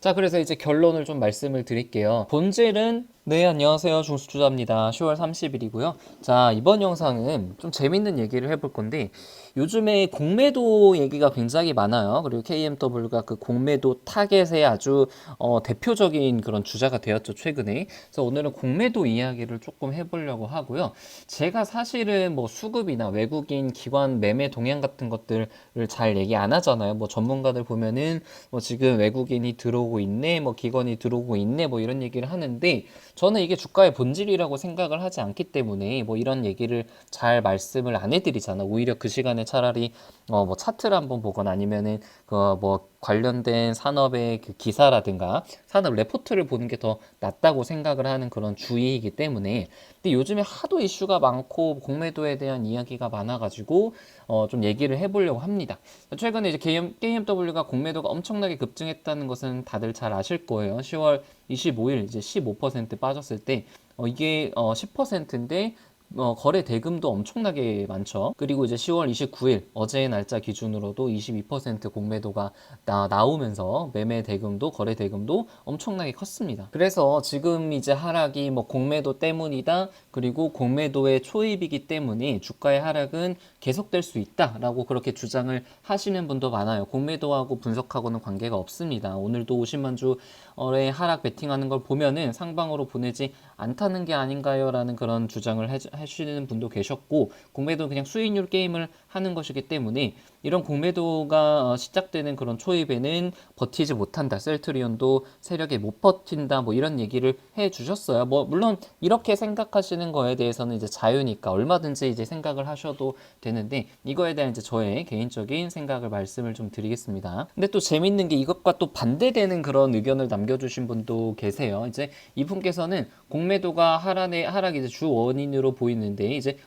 자, 그래서 이제 결론을 좀 말씀을 드릴게요. 본질은 네, 안녕하세요. 중수투자입니다. 10월 30일이고요. 자, 이번 영상은 좀 재밌는 얘기를 해볼 건데 요즘에 공매도 얘기가 굉장히 많아요. 그리고 KMW가 그 공매도 타겟의 아주 대표적인 그런 주자가 되었죠, 최근에. 그래서 오늘은 공매도 이야기를 조금 해보려고 하고요. 제가 사실은 뭐 수급이나 외국인 기관 매매 동향 같은 것들을 잘 얘기 안 하잖아요. 뭐 전문가들 보면은 뭐 지금 외국인이 들어오고 있네, 뭐 기관이 들어오고 있네, 뭐 이런 얘기를 하는데 저는 이게 주가의 본질이라고 생각을 하지 않기 때문에 뭐 이런 얘기를 잘 말씀을 안 해드리잖아. 오히려 그 시간에 차라리 뭐 차트를 한번 보거나 아니면은 그 뭐 관련된 산업의 그 기사라든가 산업 레포트를 보는 게 더 낫다고 생각을 하는 그런 주의이기 때문에. 근데 요즘에 하도 이슈가 많고 공매도에 대한 이야기가 많아가지고 좀 얘기를 해보려고 합니다. 최근에 이제 KMW가 공매도가 엄청나게 급증했다는 것은 다들 잘 아실 거예요. 10월 25일 이제 15% 빠졌을 때 이게 10%인데 거래 대금도 엄청나게 많죠. 그리고 이제 10월 29일 어제 날짜 기준으로도 22% 공매도가 나오면서 매매 대금도 거래 대금도 엄청나게 컸습니다. 그래서 지금 이제 하락이 뭐 공매도 때문이다. 그리고 공매도의 초입이기 때문에 주가의 하락은 계속될 수 있다라고 그렇게 주장을 하시는 분도 많아요. 공매도하고 분석하고는 관계가 없습니다. 오늘도 50만 주의 하락 베팅하는 걸 보면은 상방으로 보내지 않다는 게 아닌가요? 라는 그런 주장을 하시는 분도 계셨고, 공매도는 그냥 수익률 게임을 하는 것이기 때문에 이런 공매도가 시작되는 그런 초입에는 버티지 못한다. 셀트리온도 세력에 못 버틴다. 뭐 이런 얘기를 해 주셨어요. 뭐 물론 이렇게 생각하시는 거에 대해서는 이제 자유니까 얼마든지 이제 생각을 하셔도 되는데 이거에 대한 이제 저의 개인적인 생각을 말씀을 좀 드리겠습니다. 근데 또 재밌는 게 이것과 또 반대되는 그런 의견을 남겨주신 분도 계세요. 이제 이분께서는 공매도가 하락이 이제 주 원인으로 보이는데 이제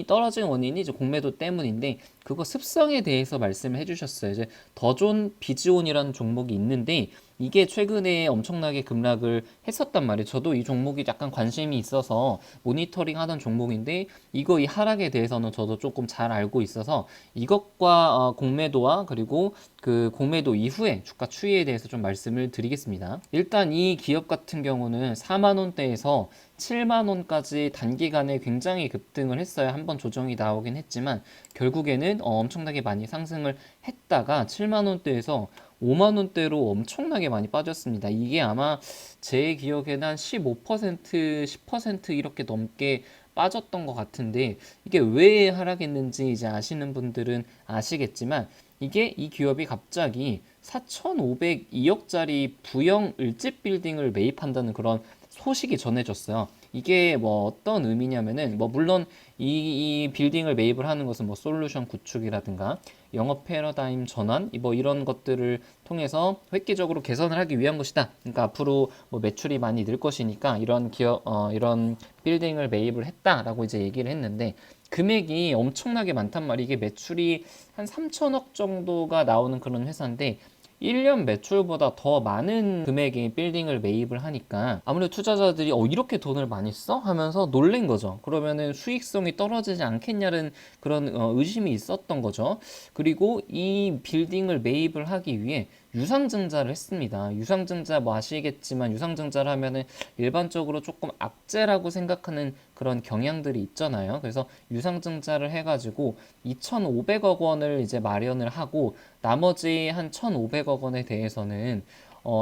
떨어진 원인이 이제 공매도 때문인데 그거 습성에 대해서 말씀을 해주셨어요. 이제 더존 비즈온이라는 종목이 있는데 이게 최근에 엄청나게 급락을 했었단 말이에요. 저도 이 종목이 약간 관심이 있어서 모니터링 하던 종목인데 이 하락에 대해서는 저도 조금 잘 알고 있어서 이것과 공매도와 그리고 그 공매도 이후에 주가 추이에 대해서 좀 말씀을 드리겠습니다. 일단 이 기업 같은 경우는 4만 원대에서 7만 원까지 단기간에 굉장히 급등을 했어요. 한번 조정이 나오긴 했지만 결국에는 엄청나게 많이 상승을 했다가 7만 원대에서 5만 원대로 엄청나게 많이 빠졌습니다. 이게 아마 제 기억에는 한 15%, 10% 이렇게 넘게 빠졌던 것 같은데 이게 왜 하락했는지 이제 아시는 분들은 아시겠지만 이게 이 기업이 갑자기 4,502억짜리 부영 을집 빌딩을 매입한다는 그런 소식이 전해졌어요. 이게 뭐 어떤 의미냐면은 뭐 물론 이 빌딩을 매입을 하는 것은 뭐 솔루션 구축이라든가 영업 패러다임 전환 뭐 이런 것들을 통해서 획기적으로 개선을 하기 위한 것이다. 그러니까 앞으로 뭐 매출이 많이 늘 것이니까 이런 이런 빌딩을 매입을 했다라고 이제 얘기를 했는데 금액이 엄청나게 많단 말이에요. 이게 매출이 한 3천억 정도가 나오는 그런 회사인데 1년 매출보다 더 많은 금액의 빌딩을 매입을 하니까 아무래도 투자자들이 이렇게 돈을 많이 써? 하면서 놀란 거죠. 그러면은 수익성이 떨어지지 않겠냐는 그런 의심이 있었던 거죠. 그리고 이 빌딩을 매입을 하기 위해 유상증자를 했습니다. 유상증자 뭐 아시겠지만 유상증자를 하면은 일반적으로 조금 악재라고 생각하는 그런 경향들이 있잖아요. 그래서 유상증자를 해가지고 2,500억 원을 이제 마련을 하고 나머지 한 1,500억 원에 대해서는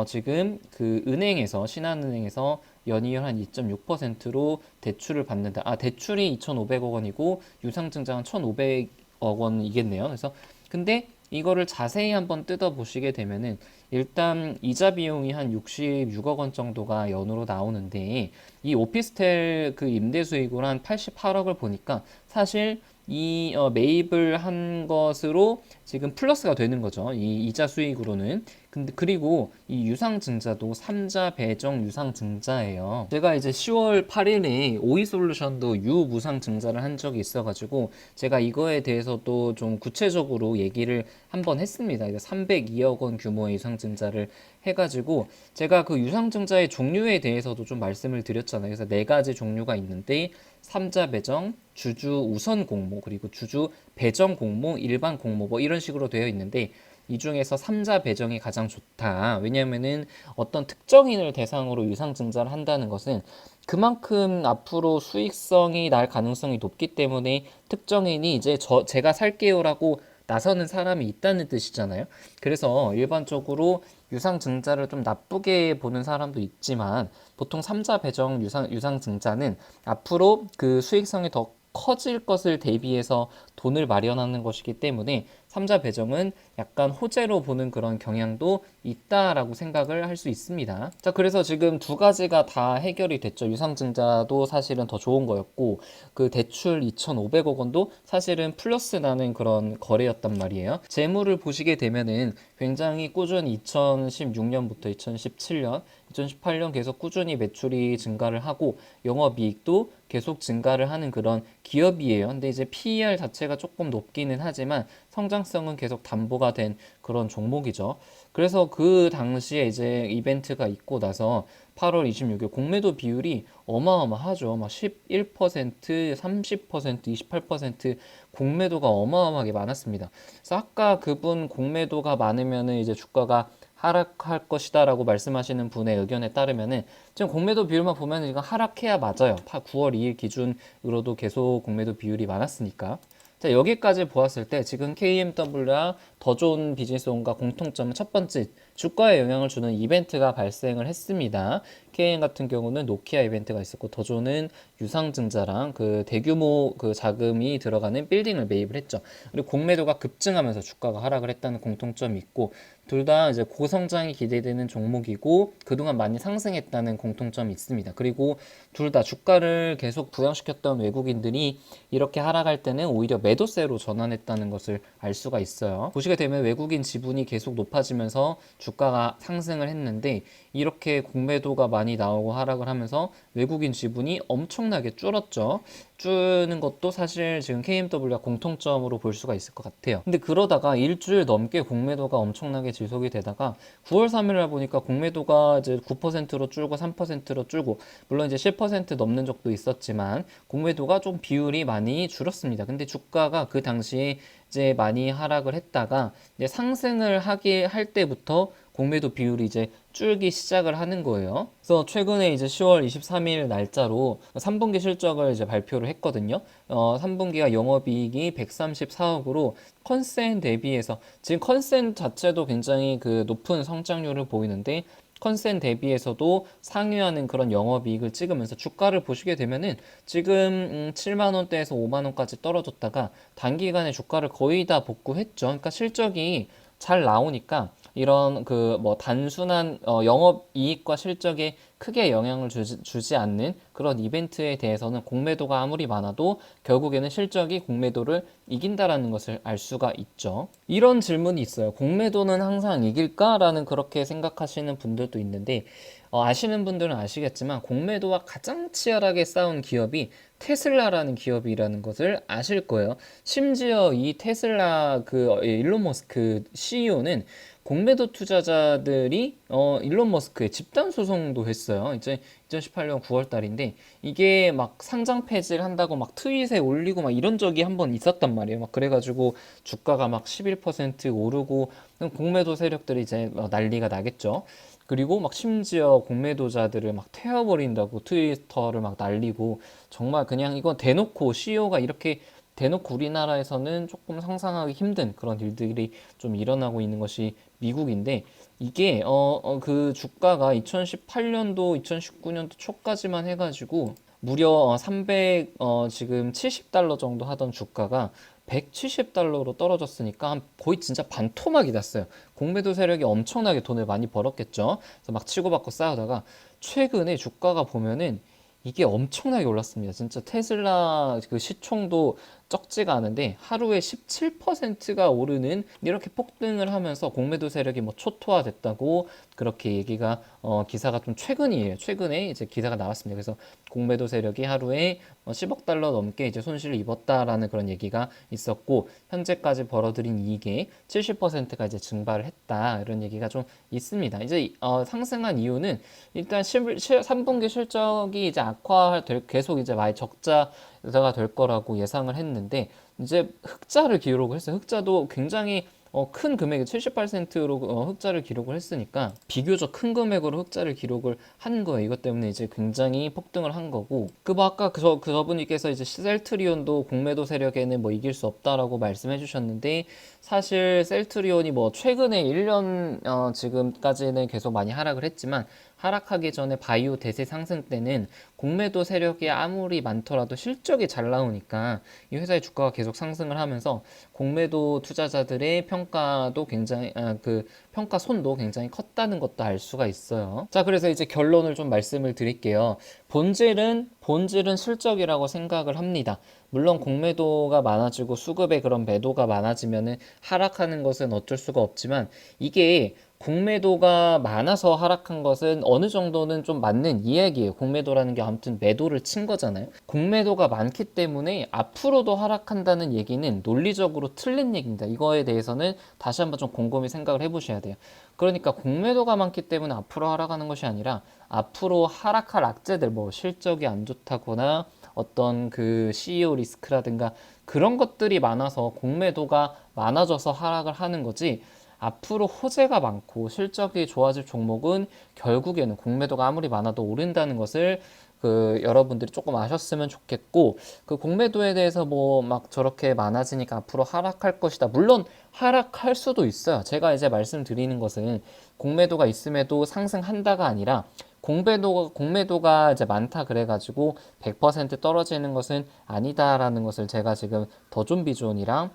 지금 그 은행에서 신한은행에서 연이율 한 2.6%로 대출을 받는다. 대출이 2,500억 원이고 유상증자는 1,500억 원이겠네요. 그래서 근데 이거를 자세히 한번 뜯어 보시게 되면은 일단 이자 비용이 한 66억 원 정도가 연으로 나오는데 이 오피스텔 그 임대 수익으로 한 88억을 보니까 사실 이 매입을 한 것으로 지금 플러스가 되는 거죠. 이 이자 수익으로는. 근데 그리고 이 유상증자도 3자 배정 유상증자예요. 제가 이제 10월 8일에 오이솔루션도 유무상증자를 한 적이 있어가지고 제가 이거에 대해서도 좀 구체적으로 얘기를 한번 했습니다. 302억 원 규모의 유상증자를 해가지고 제가 그 유상증자의 종류에 대해서도 좀 말씀을 드렸잖아요. 그래서 네 가지 종류가 있는데 3자 배정, 주주 우선 공모, 그리고 주주 배정 공모, 일반 공모 뭐 이런 식으로 되어 있는데 이 중에서 삼자 배정이 가장 좋다. 왜냐면은 어떤 특정인을 대상으로 유상증자를 한다는 것은 그만큼 앞으로 수익성이 날 가능성이 높기 때문에 특정인이 이제 제가 살게요라고 나서는 사람이 있다는 뜻이잖아요. 그래서 일반적으로 유상증자를 좀 나쁘게 보는 사람도 있지만 보통 삼자 배정 유상증자는 앞으로 그 수익성이 더 커질 것을 대비해서 돈을 마련하는 것이기 때문에 삼자 배정은 약간 호재로 보는 그런 경향도 있다라고 생각을 할 수 있습니다. 자, 그래서 지금 두 가지가 다 해결이 됐죠. 유상증자도 사실은 더 좋은 거였고, 그 대출 2,500억 원도 사실은 플러스 나는 그런 거래였단 말이에요. 재물을 보시게 되면은 굉장히 꾸준히 2016년부터 2017년, 2018년 계속 꾸준히 매출이 증가를 하고 영업이익도 계속 증가를 하는 그런 기업이에요. 근데 이제 PER 자체가 조금 높기는 하지만 성장성은 계속 담보가 된 그런 종목이죠. 그래서 그 당시에 이제 이벤트가 있고 나서 8월 26일 공매도 비율이 어마어마하죠. 막 11%, 30%, 28% 공매도가 어마어마하게 많았습니다. 그래서 아까 그분 공매도가 많으면은 이제 주가가 하락할 것이다라고 말씀하시는 분의 의견에 따르면은 지금 공매도 비율만 보면 이건 하락해야 맞아요. 9월 2일 기준으로도 계속 공매도 비율이 많았으니까. 자, 여기까지 보았을 때 지금 KMW와 더 좋은 비즈니스온과 공통점은 첫 번째, 주가에 영향을 주는 이벤트가 발생을 했습니다. KM 같은 경우는 노키아 이벤트가 있었고 더 좋은 유상증자랑 그 대규모 그 자금이 들어가는 빌딩을 매입을 했죠. 그리고 공매도가 급증하면서 주가가 하락을 했다는 공통점이 있고 둘 다 이제 고성장이 기대되는 종목이고 그동안 많이 상승했다는 공통점이 있습니다. 그리고 둘 다 주가를 계속 부양시켰던 외국인들이 이렇게 하락할 때는 오히려 매도세로 전환했다는 것을 알 수가 있어요. 보시게 되면 외국인 지분이 계속 높아지면서 주가가 상승을 했는데 이렇게 공매도가 많이 나오고 하락을 하면서 외국인 지분이 엄청나게 줄었죠. 주는 것도 사실 지금 KMW와 공통점으로 볼 수가 있을 것 같아요. 근데 그러다가 일주일 넘게 공매도가 엄청나게 지속이 되다가 9월 3일날 보니까 공매도가 이제 9%로 줄고 3%로 줄고 물론 이제 10% 넘는 적도 있었지만 공매도가 좀 비율이 많이 줄었습니다. 근데 주가가 그 당시에 이제 많이 하락을 했다가 이제 상승을 할 때부터 공매도 비율이 이제 줄기 시작을 하는 거예요. 그래서 최근에 이제 10월 23일 날짜로 3분기 실적을 이제 발표를 했거든요. 3분기가 영업이익이 134억으로 컨센 대비해서 지금 컨센 자체도 굉장히 그 높은 성장률을 보이는데 컨센 대비해서도 상회하는 그런 영업이익을 찍으면서 주가를 보시게 되면은 지금 7만 원대에서 5만 원까지 떨어졌다가 단기간에 주가를 거의 다 복구했죠. 그러니까 실적이 잘 나오니까 이런 그 뭐 단순한 영업 이익과 실적에 크게 영향을 주지 않는 그런 이벤트에 대해서는 공매도가 아무리 많아도 결국에는 실적이 공매도를 이긴다라는 것을 알 수가 있죠. 이런 질문이 있어요. 공매도는 항상 이길까라는 그렇게 생각하시는 분들도 있는데 아시는 분들은 아시겠지만 공매도와 가장 치열하게 싸운 기업이 테슬라라는 기업이라는 것을 아실 거예요. 심지어 이 테슬라 그 일론 머스크 CEO는 공매도 투자자들이 일론 머스크에 집단 소송도 했어요. 이제 2018년 9월 달인데 이게 막 상장 폐지를 한다고 막 트윗에 올리고 막 이런 적이 한 번 있었단 말이에요. 막 그래가지고 주가가 막 11% 오르고 공매도 세력들이 이제 난리가 나겠죠. 그리고 막 심지어 공매도자들을 막 태워버린다고 트위터를 막 날리고 정말 그냥 이건 대놓고 CEO가 이렇게 대놓고 우리나라에서는 조금 상상하기 힘든 그런 일들이 좀 일어나고 있는 것이 미국인데 이게 그 주가가 2018년도 2019년도 초까지만 해가지고 무려 300 지금 70달러 정도 하던 주가가 170달러로 떨어졌으니까 거의 진짜 반토막이 났어요. 공매도 세력이 엄청나게 돈을 많이 벌었겠죠. 그래서 막 치고받고 싸우다가 최근에 주가가 보면은 이게 엄청나게 올랐습니다. 진짜 테슬라 그 시총도 적지가 않은데 하루에 17%가 오르는 이렇게 폭등을 하면서 공매도 세력이 뭐 초토화됐다고 그렇게 얘기가 기사가 좀 최근이에요. 최근에 이제 기사가 나왔습니다. 그래서 공매도 세력이 하루에 10억 달러 넘게 이제 손실을 입었다라는 그런 얘기가 있었고 현재까지 벌어들인 이익의 70%가 이제 증발을 했다 이런 얘기가 좀 있습니다. 이제 상승한 이유는 일단 3분기 실적이 이제 악화될 계속 이제 많이 적자가 될 거라고 예상을 했는데 이제 흑자를 기록을 했어요. 흑자도 굉장히 큰 금액이 78센트로 흑자를 기록을 했으니까 비교적 큰 금액으로 흑자를 기록을 한 거예요. 이것 때문에 이제 굉장히 폭등을 한 거고 뭐 아까 저분께서 이제 셀트리온도 공매도 세력에는 뭐 이길 수 없다라고 말씀해 주셨는데 사실 셀트리온이 뭐 최근에 1년 지금까지는 계속 많이 하락을 했지만 하락하기 전에 바이오 대세 상승 때는 공매도 세력이 아무리 많더라도 실적이 잘 나오니까 이 회사의 주가가 계속 상승을 하면서 공매도 투자자들의 평가도 굉장히 그 평가 손도 굉장히 컸다는 것도 알 수가 있어요. 자, 그래서 이제 결론을 좀 말씀을 드릴게요. 본질은 실적이라고 생각을 합니다. 물론 공매도가 많아지고 수급의 그런 매도가 많아지면은 하락하는 것은 어쩔 수가 없지만 이게 공매도가 많아서 하락한 것은 어느 정도는 좀 맞는 이야기예요. 공매도라는 게 아무튼 매도를 친 거잖아요. 공매도가 많기 때문에 앞으로도 하락한다는 얘기는 논리적으로 틀린 얘기입니다. 이거에 대해서는 다시 한번 좀 곰곰이 생각을 해보셔야 돼요. 그러니까 공매도가 많기 때문에 앞으로 하락하는 것이 아니라 앞으로 하락할 악재들, 뭐 실적이 안 좋다거나 어떤 그 CEO 리스크라든가 그런 것들이 많아서 공매도가 많아져서 하락을 하는 거지, 앞으로 호재가 많고 실적이 좋아질 종목은 결국에는 공매도가 아무리 많아도 오른다는 것을 여러분들이 조금 아셨으면 좋겠고, 그 공매도에 대해서 뭐 막 저렇게 많아지니까 앞으로 하락할 것이다. 물론 하락할 수도 있어요. 제가 이제 말씀드리는 것은 공매도가 있음에도 상승한다가 아니라 공매도가 이제 많다 그래가지고 100% 떨어지는 것은 아니다라는 것을 제가 지금 더존비존이랑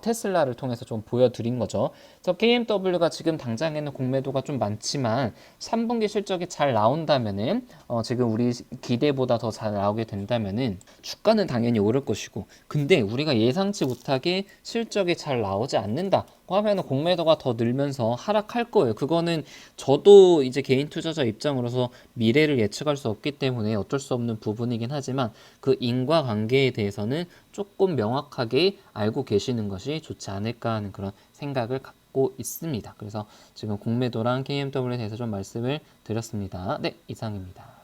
테슬라를 통해서 좀 보여드린 거죠. 그래서 KMW가 지금 당장에는 공매도가 좀 많지만 3분기 실적이 잘 나온다면은 지금 우리 기대보다 더 잘 나오게 된다면은 주가는 당연히 오를 것이고, 근데 우리가 예상치 못하게 실적이 잘 나오지 않는다 하면은 공매도가 더 늘면서 하락할 거예요. 그거는 저도 이제 개인 투자자 입장으로서 미래를 예측할 수 없기 때문에 어쩔 수 없는 부분이긴 하지만 그 인과관계에 대해서는 조금 명확하게 알고 계시는 것이 좋지 않을까 하는 그런 생각을 갖고 있습니다. 그래서 지금 공매도랑 KMW에 대해서 좀 말씀을 드렸습니다. 네, 이상입니다.